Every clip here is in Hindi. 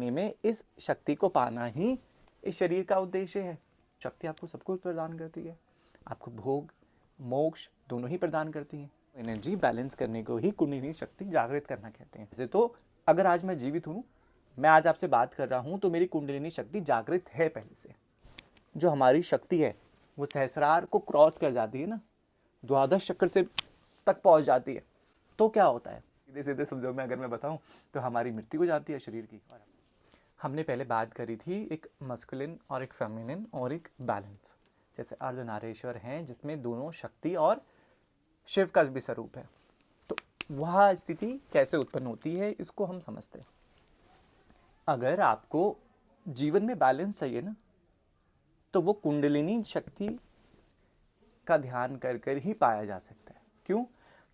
में इस शक्ति को पाना ही इस शरीर का उद्देश्य है। शक्ति आपको सब कुछ प्रदान करती है, आपको भोग मोक्ष दोनों ही प्रदान करती है। एनर्जी बैलेंस करने को ही कुंडलिनी शक्ति जागृत करना कहते हैं। जैसे तो अगर आज मैं जीवित हूँ, मैं आज आपसे बात कर रहा हूँ, तो मेरी कुंडलिनी शक्ति जागृत है पहले से। जो हमारी शक्ति है वो सहस्रार को क्रॉस कर जाती है ना, द्वादश चक्र से तक पहुँच जाती है, तो क्या होता है सीधे सीधे समझो मैं अगर मैं बताऊं तो हमारी मृत्यु हो जाती है शरीर की। हमने पहले बात करी थी एक मस्कुलिन और एक फेमिनिन और एक बैलेंस, जैसे अर्धनारीश्वर हैं जिसमें दोनों शक्ति और शिव का भी स्वरूप है। तो वह स्थिति कैसे उत्पन्न होती है इसको हम समझते हैं। अगर आपको जीवन में बैलेंस चाहिए ना, तो वो कुंडलिनी शक्ति का ध्यान कर कर ही पाया जा सकता है। क्यों?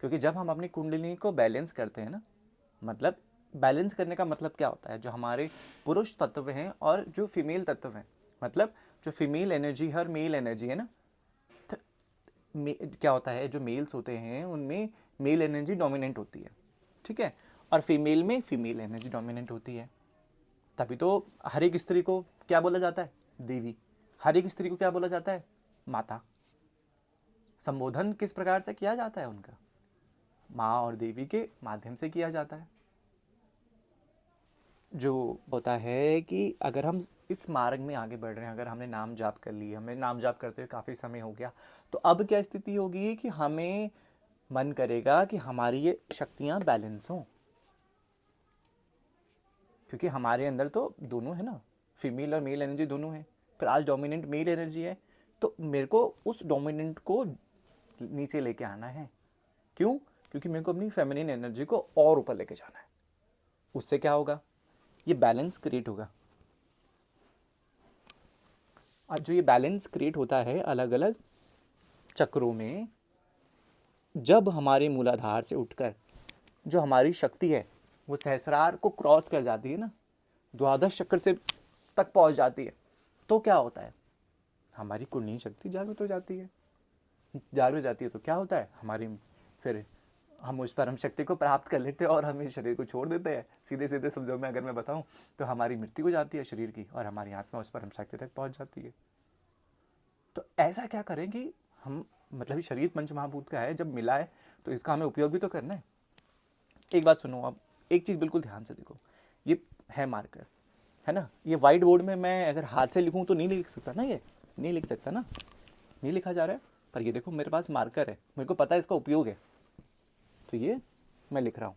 क्योंकि जब हम अपनी कुंडलिनी को बैलेंस करते हैं ना, मतलब बैलेंस करने का मतलब क्या होता है, जो हमारे पुरुष तत्व हैं और जो फीमेल तत्व हैं, मतलब जो फीमेल एनर्जी है और मेल एनर्जी है ना, तो क्या होता है, जो मेल्स होते हैं उनमें मेल एनर्जी डोमिनेंट होती है, ठीक है, और फीमेल में फीमेल एनर्जी डोमिनेंट होती है। तभी तो हर एक स्त्री को क्या बोला जाता है, देवी। हर एक स्त्री को क्या बोला जाता है, माता। संबोधन किस प्रकार से किया जाता है उनका, माँ और देवी के माध्यम से किया जाता है। जो होता है कि अगर हम इस मार्ग में आगे बढ़ रहे हैं, अगर हमने नाम जाप कर लिया, हमें नाम जाप करते हुए काफ़ी समय हो गया, तो अब क्या स्थिति होगी कि हमें मन करेगा कि हमारी ये शक्तियाँ बैलेंस हों, क्योंकि हमारे अंदर तो दोनों है ना, फीमेल और मेल एनर्जी दोनों है। फिर आज डोमिनेंट मेल एनर्जी है, तो मेरे को उस डोमिनेंट को नीचे लेके आना है। क्यों? क्योंकि मेरे को अपनी फेमिनिन एनर्जी को और ऊपर लेके जाना है। उससे क्या होगा, ये बैलेंस क्रिएट होगा। और जो ये बैलेंस क्रिएट होता है अलग अलग चक्रों में, जब हमारे मूलाधार से उठकर जो हमारी शक्ति है वो सहस्रार को क्रॉस कर जाती है ना, द्वादश चक्र से तक पहुंच जाती है, तो क्या होता है, हमारी कुंडलिनी शक्ति जागृत हो जाती है। जागृत हो जाती है तो क्या होता है, हमारी फिर हम उस परम शक्ति को प्राप्त कर लेते हैं और हम इस शरीर को छोड़ देते हैं। सीधे सीधे समझो मैं अगर मैं बताऊं तो हमारी मृत्यु हो जाती है शरीर की, और हमारी आत्मा उस परम शक्ति तक पहुंच जाती है। तो ऐसा क्या करें कि हम, मतलब शरीर पंच महाभूत का है, जब मिला है तो इसका हमें उपयोग भी तो करना है। एक बात सुनो, अब एक चीज़ बिल्कुल ध्यान से देखो, ये है मार्कर, है ना, ये वाइट बोर्ड में मैं अगर हाथ से लिखूं तो नहीं लिख सकता ना, ये नहीं लिख सकता ना, नहीं लिखा जा रहा है। पर ये देखो मेरे पास मार्कर है, मेरे को पता है इसका उपयोग है, तो ये मैं लिख रहा हूँ।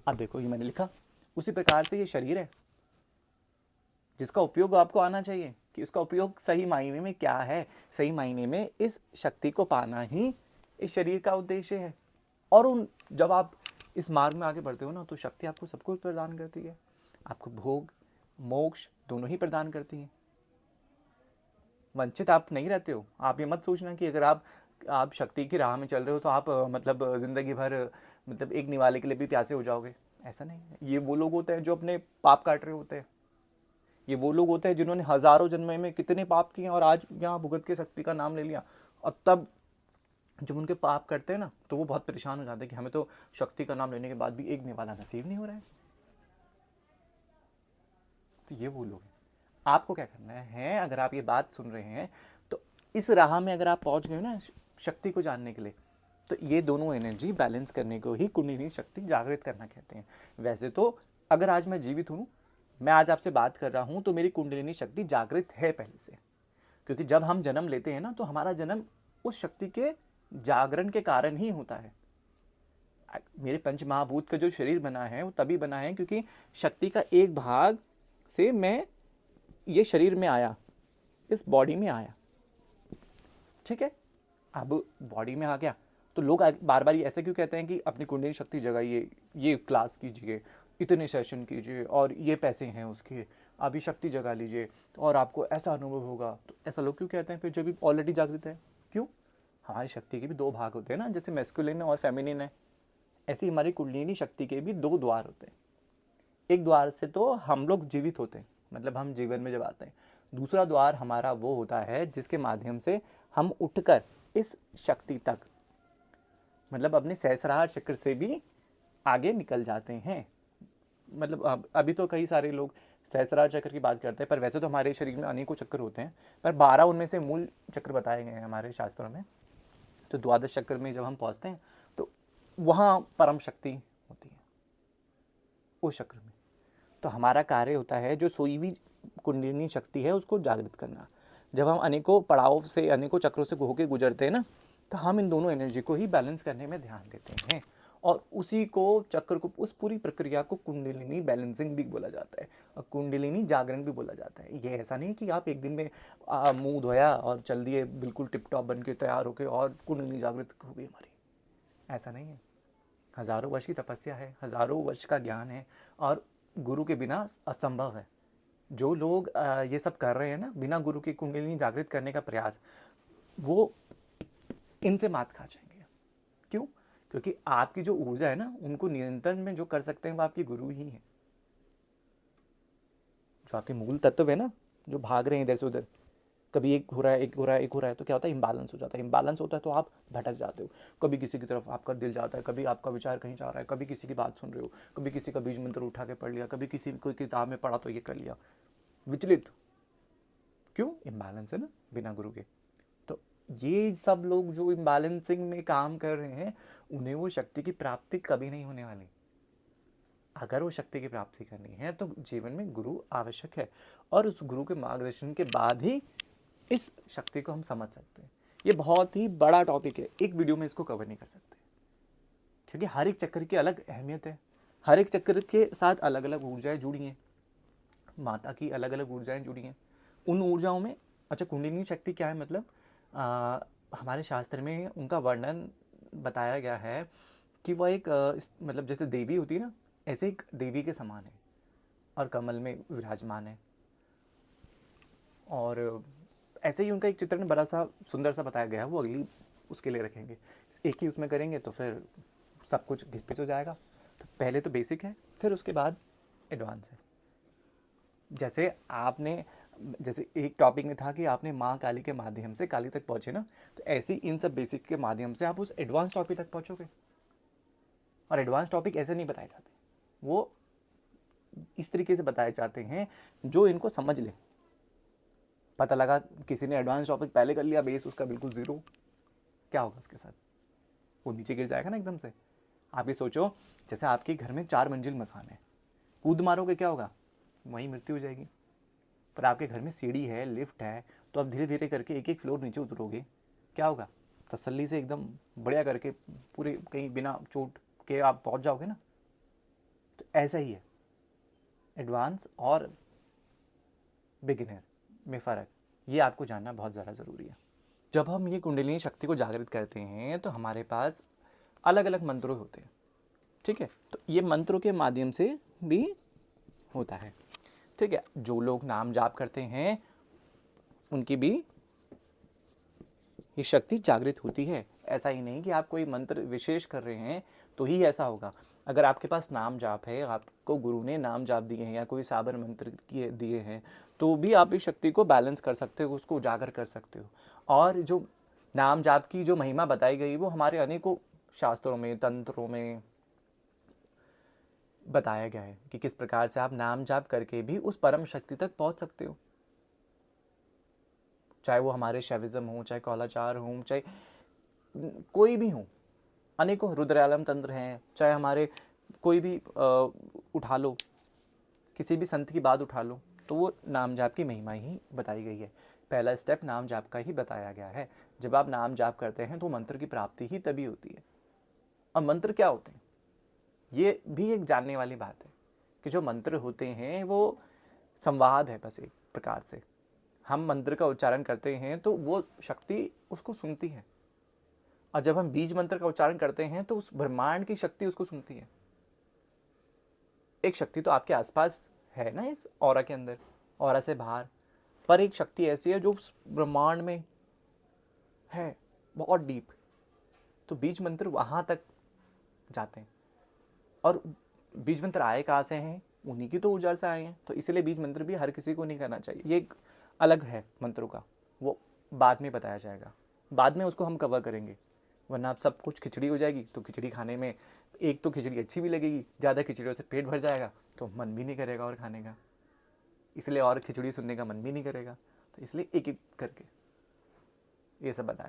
अब देखो ये मैंने लिखा। उसी प्रकार से ये शरीर है जिसका उपयोग आपको आना चाहिए कि इसका उपयोग सही मायने में क्या है। सही मायने में इस शक्ति को पाना ही इस शरीर का उद्देश्य है। और उन जब आप इस मार्ग में आगे बढ़ते हो ना, तो शक्ति आपको सब कुछ प्रदान करती है, आपको भोग मोक्ष दोनों ही प्रदान करती है। वंचित आप नहीं रहते हो। आप ये मत सोचना कि अगर आप शक्ति की राह में चल रहे हो तो आप मतलब ज़िंदगी भर मतलब एक निवाले के लिए भी प्यासे हो जाओगे, ऐसा नहीं है। ये वो लोग होते हैं जो अपने पाप काट रहे होते हैं। ये वो लोग होते हैं जिन्होंने हजारों जन्म में कितने पाप किए और आज यहाँ भुगत के शक्ति का नाम ले लिया, और तब जब उनके पाप करते हैं ना तो वो बहुत परेशान हो जाते हैं कि हमें तो शक्ति का नाम लेने के बाद भी एक निवाला नसीब नहीं हो रहा है। तो ये वो लोग हैं। आपको क्या करना है, अगर आप ये बात सुन रहे हैं तो इस राह में अगर आप पहुंच गए ना शक्ति को जानने के लिए, तो ये दोनों एनर्जी बैलेंस करने को ही कुंडलिनी शक्ति जागृत करना कहते हैं। वैसे तो अगर आज मैं जीवित हूँ, मैं आज आपसे बात कर रहा हूँ, तो मेरी कुंडलिनी शक्ति जागृत है पहले से। क्योंकि जब हम जन्म लेते हैं ना, तो हमारा जन्म उस शक्ति के जागरण के कारण ही होता है। मेरे पंच महाभूत का जो शरीर बना है वो तभी बना है क्योंकि शक्ति का एक भाग से मैं ये शरीर में आया, इस बॉडी में आया, ठीक है। अब बॉडी में आ गया तो लोग बार बार ऐसे क्यों कहते हैं कि अपनी कुंडलिनी शक्ति जगाइए, ये क्लास कीजिए, इतने सेशन कीजिए, और ये पैसे हैं उसके, अभी शक्ति जगा लीजिए और आपको ऐसा अनुभव होगा। तो ऐसा लोग क्यों कहते हैं फिर जब ऑलरेडी जागृत है? क्यों? हमारी शक्ति के भी दो भाग होते हैं ना, जैसे मैस्कुलिन और फेमिनिन है, ऐसी हमारी कुंडलिनी शक्ति के भी दो द्वार होते हैं। एक द्वार से तो हम लोग जीवित होते हैं, मतलब हम जीवन में जब आते हैं। दूसरा द्वार हमारा वो होता है जिसके माध्यम से हम उठकर इस शक्ति तक, मतलब अपने सहस्रार चक्र से भी आगे निकल जाते हैं। मतलब अभी तो कई सारे लोग सहस्रार चक्र की बात करते हैं, पर वैसे तो हमारे शरीर में अनेकों चक्र होते हैं, पर 12 उनमें से मूल चक्र बताए गए हैं हमारे शास्त्रों में। तो द्वादश चक्र में जब हम पहुंचते हैं तो वहाँ परम शक्ति होती है उस चक्र में। तो हमारा कार्य होता है जो सोई हुई कुंडलिनी शक्ति है उसको जागृत करना। जब हम अनेकों पड़ाव से, अनेकों चक्रों से होके गुजरते हैं ना, तो हम इन दोनों एनर्जी को ही बैलेंस करने में ध्यान देते हैं, और उसी को, चक्र को, उस पूरी प्रक्रिया को कुंडलिनी बैलेंसिंग भी बोला जाता है और कुंडलिनी जागरण भी बोला जाता है। ये ऐसा नहीं कि आप एक दिन में मुंह धोया और चल दिए बिल्कुल टिप टॉप बन के तैयार होके और कुंडलिनी जागृत हो गई हमारी, ऐसा नहीं है। हज़ारों वर्ष की तपस्या है, हज़ारों वर्ष का ज्ञान है, और गुरु के बिना असंभव है। जो लोग ये सब कर रहे हैं ना बिना गुरु की कुंडलिनी जागृत करने का प्रयास, वो इनसे मात खा जाएंगे। क्यों? क्योंकि आपकी जो ऊर्जा है ना, उनको नियंत्रण में जो कर सकते हैं वो आपकी गुरु ही है। जो आपके मूल तत्व है ना, जो भाग रहे हैं इधर से उधर, कभी एक हो रहा है, एक हो रहा है, एक हो रहा है, तो क्या होता है, इम्बैलेंस हो जाता है। इम्बैलेंस होता है तो आप भटक जाते हो। कभी किसी की तरफ आपका दिल जाता है, कभी आपका विचार कहीं जा रहा है, कभी किसी की बात सुन रहे हो, कभी किसी का बीज मंत्र उठा के पढ़ लिया, कभी किसी कोई किताब में पढ़ा तो ये कर लिया, विचलित। क्यों? इम्बैलेंस है ना बिना गुरु के। तो ये सब लोग जो इम्बैलेंसिंग में काम कर रहे हैं, उन्हें वो शक्ति की प्राप्ति कभी नहीं होने वाली। अगर वो शक्ति की प्राप्ति करनी है तो जीवन में गुरु आवश्यक है, और उस गुरु के मार्गदर्शन के बाद ही इस शक्ति को हम समझ सकते हैं। ये बहुत ही बड़ा टॉपिक है, एक वीडियो में इसको कवर नहीं कर सकते, क्योंकि हर एक चक्र की अलग अहमियत है, हर एक चक्र के साथ अलग अलग ऊर्जाएं जुड़ी हैं, माता की अलग अलग ऊर्जाएं जुड़ी हैं। उन ऊर्जाओं में, अच्छा कुंडलिनी शक्ति क्या है, मतलब हमारे शास्त्र में उनका वर्णन बताया गया है कि वह एक मतलब जैसे देवी होती है ना, ऐसे एक देवी के समान है और कमल में विराजमान है। और ऐसे ही उनका एक चित्रण बड़ा सा सुंदर सा बताया गया है, वो अगली उसके लिए रखेंगे। एक ही उसमें करेंगे तो फिर सब कुछ घिस-पिच हो जाएगा। तो पहले तो बेसिक है, फिर उसके बाद एडवांस है। जैसे आपने, जैसे एक टॉपिक में था कि आपने माँ काली के माध्यम से काली तक पहुँचे ना, तो ऐसे ही इन सब बेसिक के माध्यम से आप उस एडवांस टॉपिक तक पहुँचोगे। और एडवांस टॉपिक ऐसे नहीं बताए जाते, वो इस तरीके से बताए जाते हैं जो इनको समझ ले। पता लगा किसी ने एडवांस टॉपिक पहले कर लिया, बेस उसका बिल्कुल ज़ीरो, क्या होगा उसके साथ? वो नीचे गिर जाएगा ना एकदम से। आप ये सोचो, जैसे आपके घर में 4 मंजिल मकान है, कूद मारोगे क्या होगा? वहीं मृत्यु हो जाएगी। पर आपके घर में सीढ़ी है, लिफ्ट है, तो आप धीरे धीरे करके एक एक फ्लोर नीचे उतरोगे, क्या होगा? तसल्ली से एकदम बढ़िया करके पूरे कहीं बिना चोट के आप पहुंच जाओगे ना। तो ऐसा ही है, एडवांस और बिगिनर में फ़र्क, ये आपको जानना बहुत ज़्यादा ज़रूरी है। जब हम ये कुंडलिनी शक्ति को जागृत करते हैं तो हमारे पास अलग अलग मंत्र होते हैं, ठीक है? तो ये मंत्रों के माध्यम से भी होता है, ठीक है? जो लोग नाम जाप करते हैं उनकी भी ये शक्ति जागृत होती है। ऐसा ही नहीं कि आप कोई मंत्र विशेष कर रहे हैं तो ही ऐसा होगा। अगर आपके पास नाम जाप है, आपको गुरु ने नाम जाप दिए हैं या कोई साबर मंत्र दिए हैं, तो भी आप इस शक्ति को बैलेंस कर सकते हो, उसको उजागर कर सकते हो। और जो नाम जाप की जो महिमा बताई गई वो हमारे अनेकों शास्त्रों में, तंत्रों में बताया गया है कि किस प्रकार से आप नाम जाप करके भी उस परम शक्ति तक पहुंच सकते हो। चाहे वो हमारे शैविज्म हो, चाहे कौलाचार हो, चाहे कोई भी हो, अनेकों रुद्रालम तंत्र हैं, चाहे हमारे कोई भी उठा लो, किसी भी संत की बात उठा लो, तो वो नाम जाप की महिमा ही बताई गई है। पहला स्टेप नाम जाप का ही बताया गया है। जब आप नाम जाप करते हैं तो मंत्र की प्राप्ति ही तभी होती है। और मंत्र क्या होते हैं, ये भी एक जानने वाली बात है कि जो मंत्र होते हैं वो संवाद है, बस एक प्रकार से। हम मंत्र का उच्चारण करते हैं तो वो शक्ति उसको सुनती है, और जब हम बीज मंत्र का उच्चारण करते हैं तो उस ब्रह्मांड की शक्ति उसको सुनती है। एक शक्ति तो आपके आसपास है ना, इस ऑरा के अंदर, ऑरा से बाहर, पर एक शक्ति ऐसी है जो उस ब्रह्मांड में है, बहुत डीप। तो बीज मंत्र वहां तक जाते हैं। और बीज मंत्र आए कहाँ से हैं? उन्हीं की तो ऊर्जा से आए हैं। तो इसलिए बीज मंत्र भी हर किसी को नहीं करना चाहिए, ये एक अलग है मंत्रों का, वो बाद में बताया जाएगा, बाद में उसको हम कवर करेंगे। वरना आप सब कुछ खिचड़ी हो जाएगी तो खिचड़ी खाने में एक तो खिचड़ी अच्छी भी लगेगी, ज़्यादा खिचड़ियों से पेट भर जाएगा तो मन भी नहीं करेगा और खाने का, इसलिए और खिचड़ी सुनने का मन भी नहीं करेगा। तो इसलिए एक एक करके ये सब बताया।